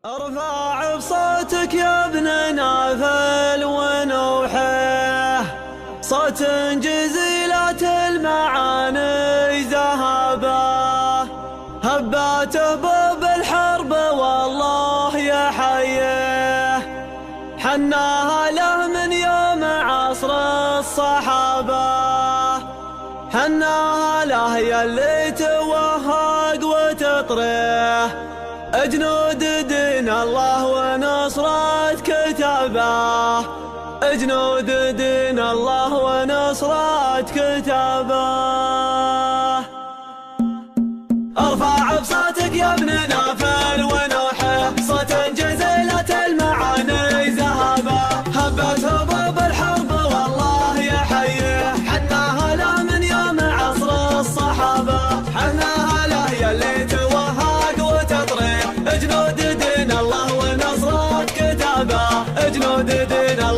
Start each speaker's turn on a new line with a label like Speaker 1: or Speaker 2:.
Speaker 1: ارفع بصوتك يا ابن نافل ونوحه، صوت جزيلات المعاني ذهبه، هبات باب الحرب والله يحييه، حناها له من يوم عصر الصحابه، حناها له يلي توهق وتطريه، جنود دين الله ونصرة كتابه، جنود دين الله ونصرة كتابه. ارفع بصوتك يا ابن نافل ونوحه، صوت جزيلة المعاني ذهبه، هبت هبوب الحرب والله يحييه، حناها له من يوم عصر الصحابه، حناها له يلي توهق وتطريه، جنود دين الله ونصرة كتابه، جنود دين الله